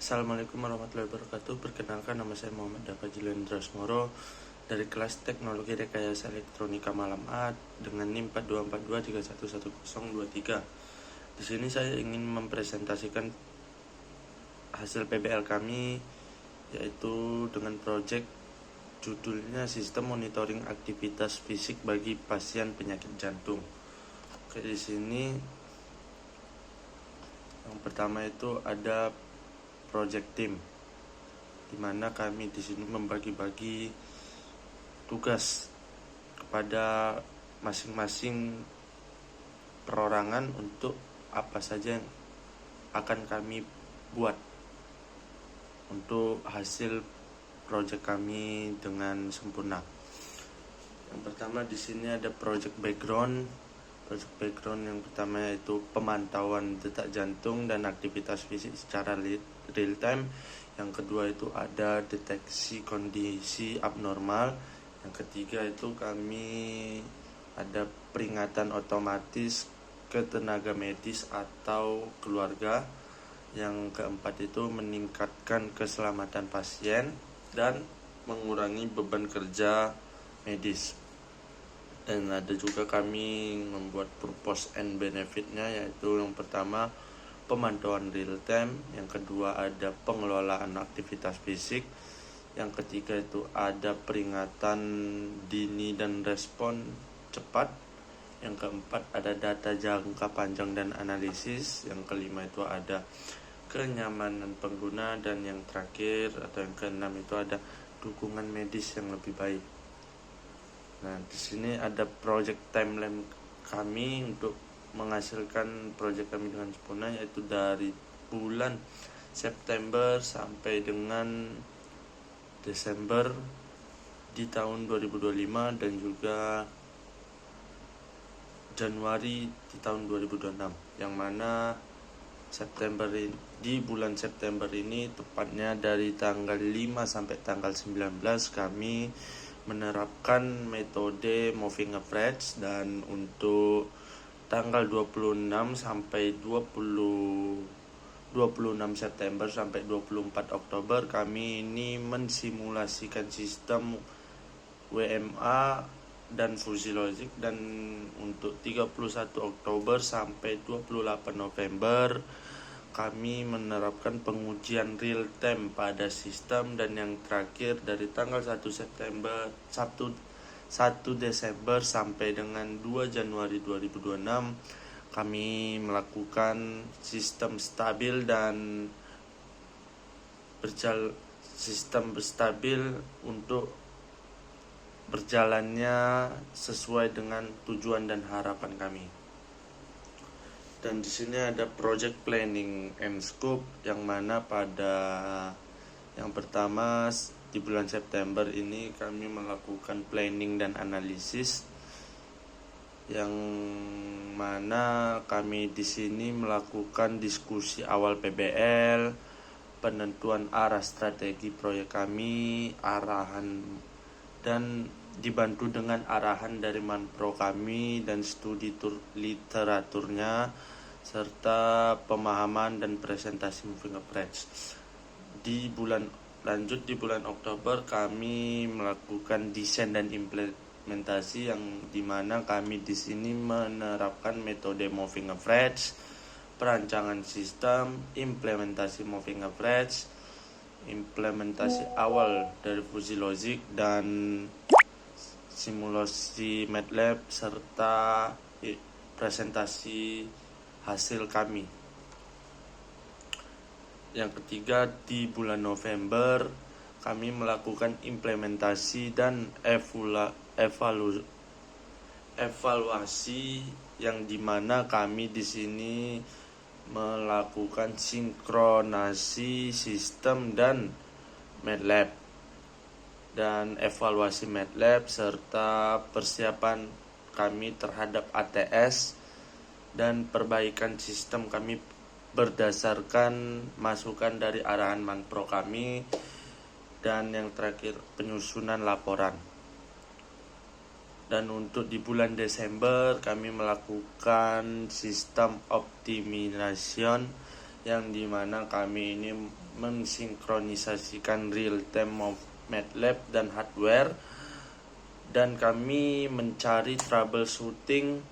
Assalamualaikum warahmatullahi wabarakatuh. Perkenalkan, nama saya Muhammad Dava Julendra Smoro dari kelas Teknologi Rekayasa Elektronika Malam A dengan NIM 4242311023. Di sini saya ingin mempresentasikan hasil PBL kami, yaitu dengan proyek judulnya Sistem Monitoring Aktivitas Fisik bagi Pasien Penyakit Jantung. Oke, di sini yang pertama itu ada project team, di mana kami di sini membagi-bagi tugas kepada masing-masing perorangan untuk apa saja yang akan kami buat untuk hasil project kami dengan sempurna. Yang pertama di sini ada project background. Project background yang pertama yaitu pemantauan detak jantung dan aktivitas fisik secara real time. Yang kedua itu ada deteksi kondisi abnormal. Yang ketiga itu kami ada peringatan otomatis ke tenaga medis atau keluarga. Yang keempat itu meningkatkan keselamatan pasien dan mengurangi beban kerja medis. Dan ada juga kami membuat purpose and benefitnya, yaitu yang pertama pemantauan real time, yang kedua ada pengelolaan aktivitas fisik, yang ketiga itu ada peringatan dini dan respon cepat, yang keempat ada data jangka panjang dan analisis, yang kelima itu ada kenyamanan pengguna, dan yang terakhir atau yang keenam itu ada dukungan medis yang lebih baik. Nah, di sini ada project timeline kami untuk menghasilkan project kami dengan sempurna, yaitu dari bulan September sampai dengan Desember di tahun 2025 dan juga Januari di tahun 2026, yang mana di bulan September ini tepatnya dari tanggal 5 sampai tanggal 19 kami menerapkan metode moving average, dan untuk tanggal 26 sampai 26 September sampai 24 Oktober kami ini mensimulasikan sistem WMA dan fuzzy logic, dan untuk 31 Oktober sampai 28 November kami menerapkan pengujian real time pada sistem, dan yang terakhir dari tanggal 1 Desember sampai dengan 2 Januari 2026 kami melakukan sistem stabil untuk berjalannya sesuai dengan tujuan dan harapan kami. Dan di sini ada project planning and scope, yang mana pada yang pertama di bulan September ini kami melakukan planning dan analisis, yang mana kami di sini melakukan diskusi awal PBL, penentuan arah strategi proyek kami, arahan dan dibantu dengan arahan dari manpro kami dan studi literaturnya serta pemahaman dan presentasi moving average. Di bulan Oktober kami melakukan desain dan implementasi, yang dimana kami di sini menerapkan metode moving average, perancangan sistem, implementasi moving average, implementasi awal dari fuzzy logic, dan simulasi MATLAB serta presentasi hasil kami. Yang ketiga, di bulan November kami melakukan implementasi dan evaluasi, yang dimana kami di sini melakukan sinkronasi sistem dan MATLAB, dan evaluasi MATLAB serta persiapan kami terhadap ATS dan perbaikan sistem kami berdasarkan masukan dari arahan manpro kami, dan yang terakhir penyusunan laporan. Dan untuk di bulan Desember kami melakukan sistem optimization, yang dimana kami ini mensinkronisasikan real time MATLAB dan hardware, dan kami mencari troubleshooting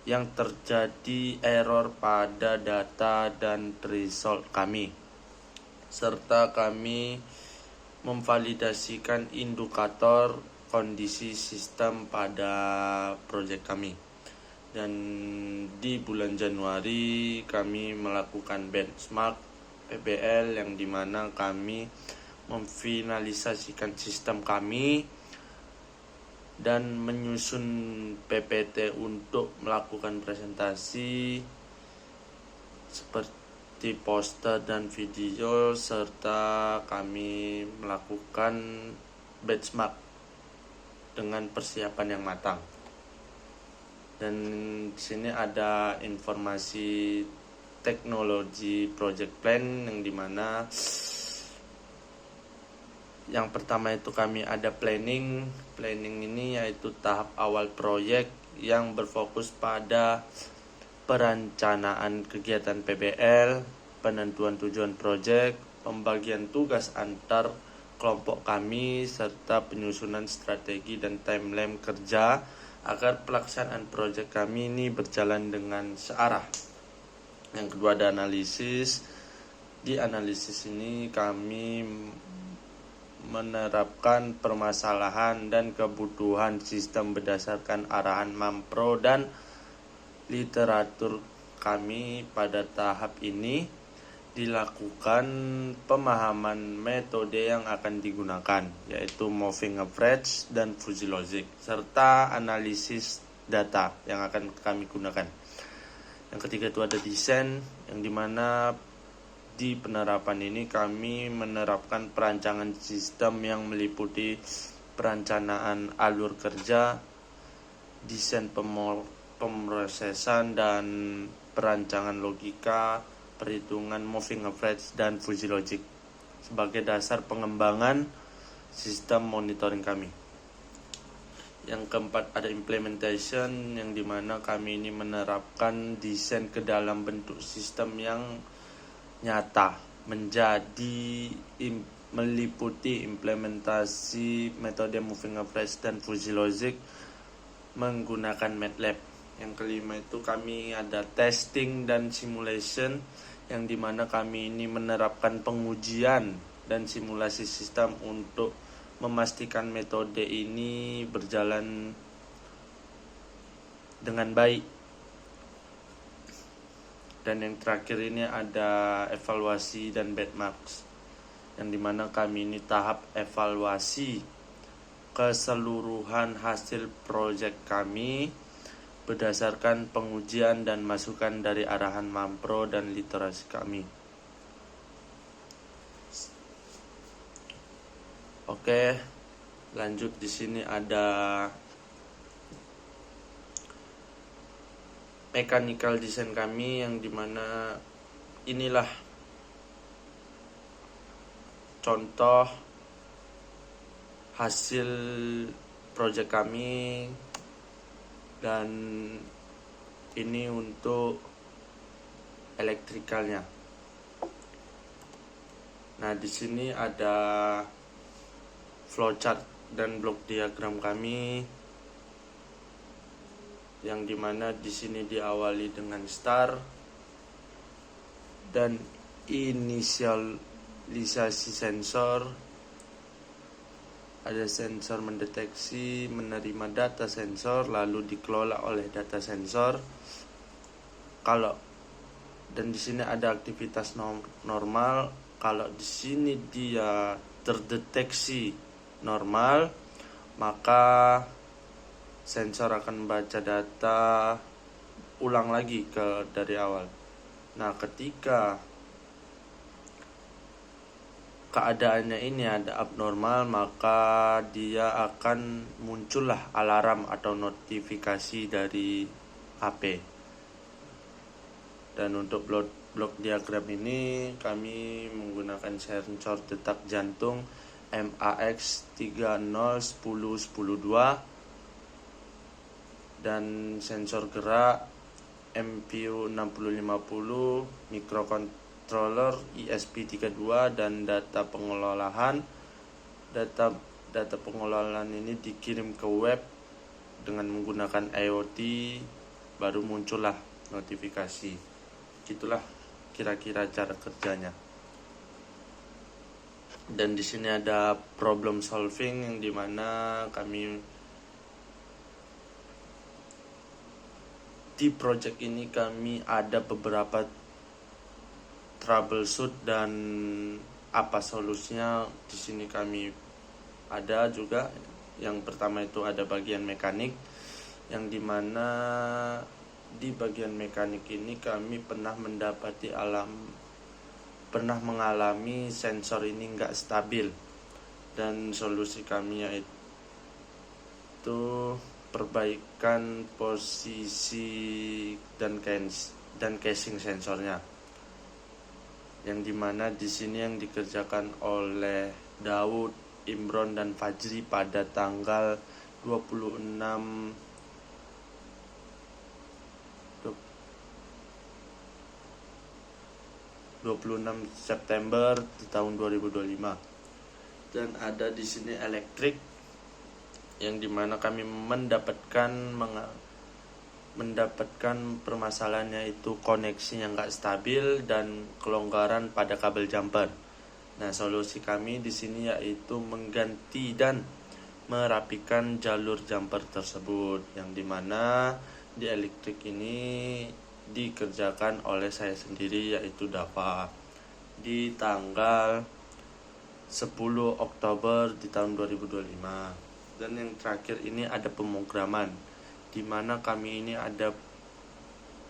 yang terjadi error pada data dan result kami, serta kami memvalidasikan indikator kondisi sistem pada proyek kami. Dan di bulan Januari kami melakukan benchmark PBL, yang dimana kami memfinalisasikan sistem kami dan menyusun PPT untuk melakukan presentasi seperti poster dan video, serta kami melakukan benchmark dengan persiapan yang matang. Dan di sini ada informasi teknologi project plan, yang dimana yang pertama itu kami ada planning ini yaitu tahap awal proyek yang berfokus pada perencanaan kegiatan PBL, penentuan tujuan proyek, pembagian tugas antar kelompok kami, serta penyusunan strategi dan timeline kerja agar pelaksanaan proyek kami ini berjalan dengan searah. Yang kedua ada analisis. Di analisis ini kami menerapkan permasalahan dan kebutuhan sistem berdasarkan arahan Mampro dan literatur kami. Pada tahap ini dilakukan pemahaman metode yang akan digunakan, yaitu moving average dan fuzzy logic, serta analisis data yang akan kami gunakan. Yang ketiga itu ada desain, yang dimana di penerapan ini kami menerapkan perancangan sistem yang meliputi perencanaan alur kerja, desain pemrosesan, dan perancangan logika, perhitungan moving average dan fuzzy logic sebagai dasar pengembangan sistem monitoring kami. Yang keempat ada implementation, yang dimana kami ini menerapkan desain ke dalam bentuk sistem yang nyata, meliputi implementasi metode moving average dan fuzzy logic menggunakan MATLAB. Yang kelima itu kami ada testing dan simulation, yang dimana kami ini menerapkan pengujian dan simulasi sistem untuk memastikan metode ini berjalan dengan baik. Dan yang terakhir ini ada evaluasi dan benchmarks, yang dimana kami ini tahap evaluasi keseluruhan hasil proyek kami berdasarkan pengujian dan masukan dari arahan Mampro dan literasi kami. Oke, lanjut. Di sini ada mechanical design kami, yang dimana inilah contoh hasil proyek kami, dan ini untuk elektrikalnya. Nah, di sini ada flowchart dan blok diagram kami, yang dimana di sini diawali dengan star dan inisialisasi sensor. Ada sensor mendeteksi, menerima data sensor, lalu dikelola oleh data sensor. Dan di sini ada aktivitas normal. Kalau di sini dia terdeteksi normal, maka sensor akan membaca data ulang lagi dari awal. Nah, ketika keadaannya ini ada abnormal, maka dia akan muncullah alarm atau notifikasi dari HP. Dan untuk blok diagram ini kami menggunakan sensor detak jantung MAX 3010 102 dan sensor gerak MPU 6050, microcontroller ESP32, dan data pengelolaan. Data pengelolaan ini dikirim ke web dengan menggunakan IoT, baru muncullah notifikasi. Itulah kira-kira cara kerjanya. Dan di sini ada problem solving, yang dimana kami di project ini ada beberapa troubleshoot dan apa solusinya. Di sini kami ada juga. Yang pertama itu ada bagian mekanik, yang dimana di bagian mekanik ini kami pernah mengalami sensor ini nggak stabil, dan solusi kami yaitu perbaikan posisi dan casing sensornya, yang dimana di sini yang dikerjakan oleh Daud, Imron, dan Fajri pada tanggal 26 September di tahun 2025. Dan ada di sini elektrik, yang dimana kami mendapatkan permasalahannya itu koneksi yang nggak stabil dan kelonggaran pada kabel jumper. Nah, solusi kami di sini yaitu mengganti dan merapikan jalur jumper tersebut, yang dimana di elektrik ini dikerjakan oleh saya sendiri yaitu Dava di tanggal 10 Oktober di tahun 2025. Dan yang terakhir ini ada pemrograman, di mana kami ini ada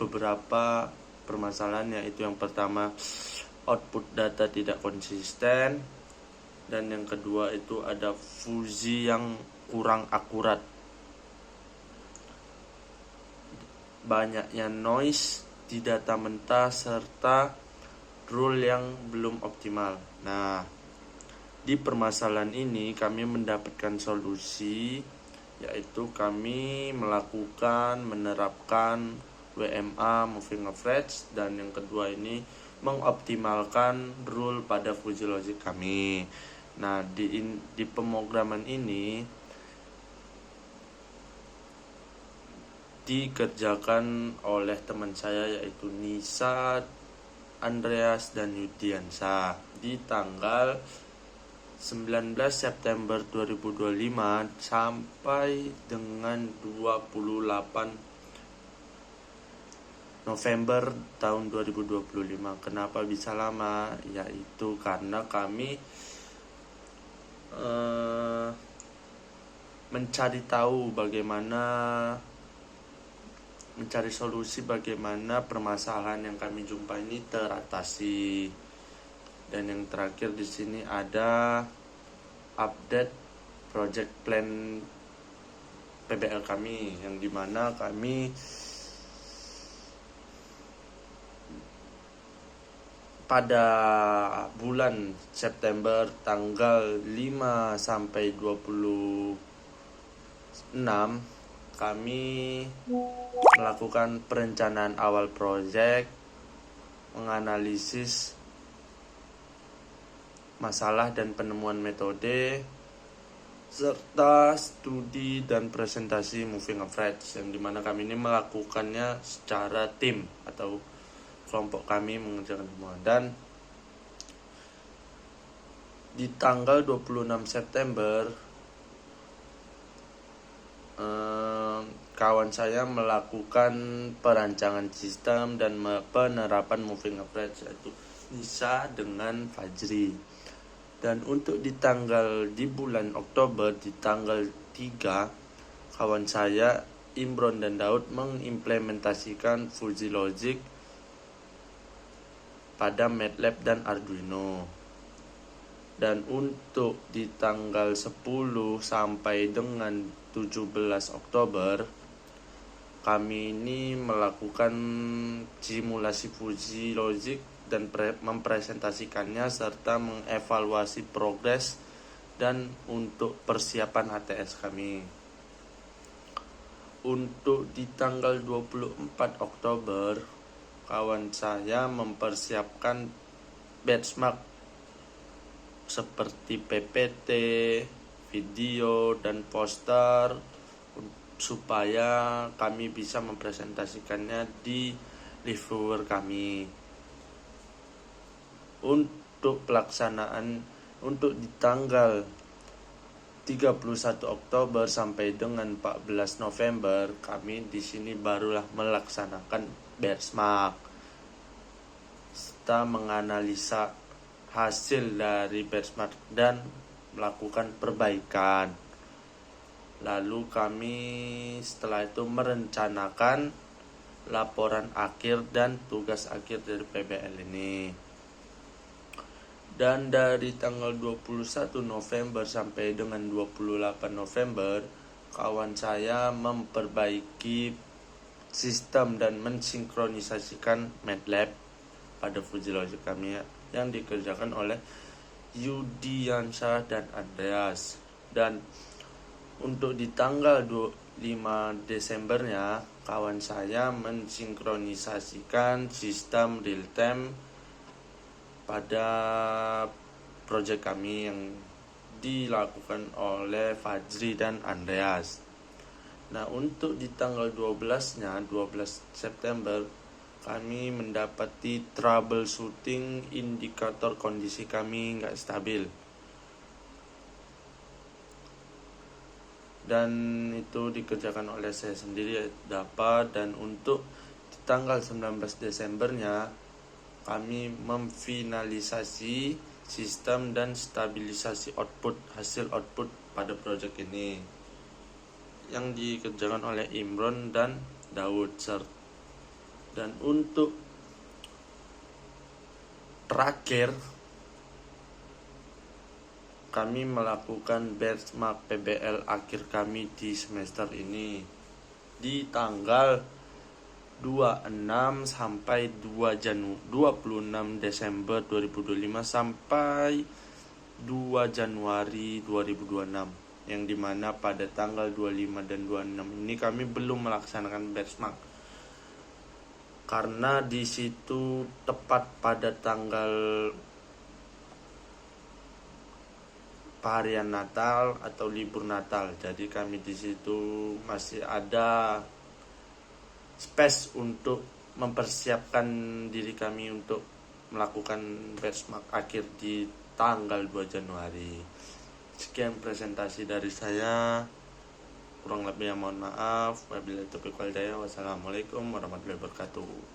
beberapa permasalahan, yaitu yang pertama output data tidak konsisten, dan yang kedua itu ada fuzzy yang kurang akurat, banyaknya noise di data mentah, serta rule yang belum optimal. Nah, di permasalahan ini kami mendapatkan solusi, yaitu kami menerapkan WMA, moving average, dan yang kedua ini mengoptimalkan rule pada fuzzy logic kami. Nah, di pemrograman ini dikerjakan oleh teman saya yaitu Nisa, Andreas, dan Yudiansa di tanggal 19 September 2025 sampai dengan 28 November tahun 2025. Kenapa bisa lama? Yaitu karena kami mencari solusi bagaimana permasalahan yang kami jumpai ini teratasi. Dan yang terakhir di sini ada update project plan PBL kami, yang dimana kami pada bulan September tanggal 5 sampai 26 kami melakukan perencanaan awal proyek, menganalisis masalah dan penemuan metode, serta studi dan presentasi moving average, yang dimana kami ini melakukannya secara tim atau kelompok kami mengerjakan semua. Dan di tanggal 26 September kawan saya melakukan perancangan sistem dan penerapan moving average, yaitu Nisa dengan Fajri. Dan untuk di bulan Oktober di tanggal 3, kawan saya Imron dan Daud mengimplementasikan fuzzy logic pada MATLAB dan Arduino. Dan untuk di tanggal 10 sampai dengan 17 Oktober kami ini melakukan simulasi fuzzy logic dan mempresentasikannya serta mengevaluasi progres dan untuk persiapan HTS kami. untuk di tanggal 24 Oktober, kawan saya mempersiapkan benchmark seperti PPT, video, dan poster supaya kami bisa mempresentasikannya di reviewer kami. Untuk pelaksanaan untuk di tanggal 31 Oktober sampai dengan 14 November, kami di sini barulah melaksanakan benchmark. Kita menganalisa hasil dari benchmark dan melakukan perbaikan. Lalu kami setelah itu merencanakan laporan akhir dan tugas akhir dari PBL ini. Dan dari tanggal 21 November sampai dengan 28 November, kawan saya memperbaiki sistem dan mensinkronisasikan MATLAB pada Fujilogic kami yang dikerjakan oleh Yudiansyah dan Andreas. Dan untuk di tanggal 5 Desembernya, kawan saya mensinkronisasikan sistem real time pada proyek kami yang dilakukan oleh Fajri dan Andreas. Nah, untuk di tanggal 12-nya, 12 September, kami mendapati troubleshooting indikator kondisi kami nggak stabil. Dan itu dikerjakan oleh saya sendiri dapat. Dan untuk di tanggal 19 Desembernya, kami memfinalisasi sistem dan stabilisasi hasil output pada proyek ini yang dikerjakan oleh Imron dan Daud. Dan untuk terakhir, kami melakukan benchmark PBL akhir kami di semester ini di tanggal 26 sampai 26 Desember 2025 sampai 2 Januari 2026, yang dimana pada tanggal 25 dan 26 ini kami belum melaksanakan benchmark karena di situ tepat pada tanggal perharian Natal atau libur Natal. Jadi kami di situ masih ada space untuk mempersiapkan diri kami untuk melakukan benchmark akhir di tanggal 2 Januari. Sekian presentasi dari saya. Kurang lebihnya mohon maaf. Wabillahi taufiq wal hidayah. Wassalamualaikum warahmatullahi wabarakatuh.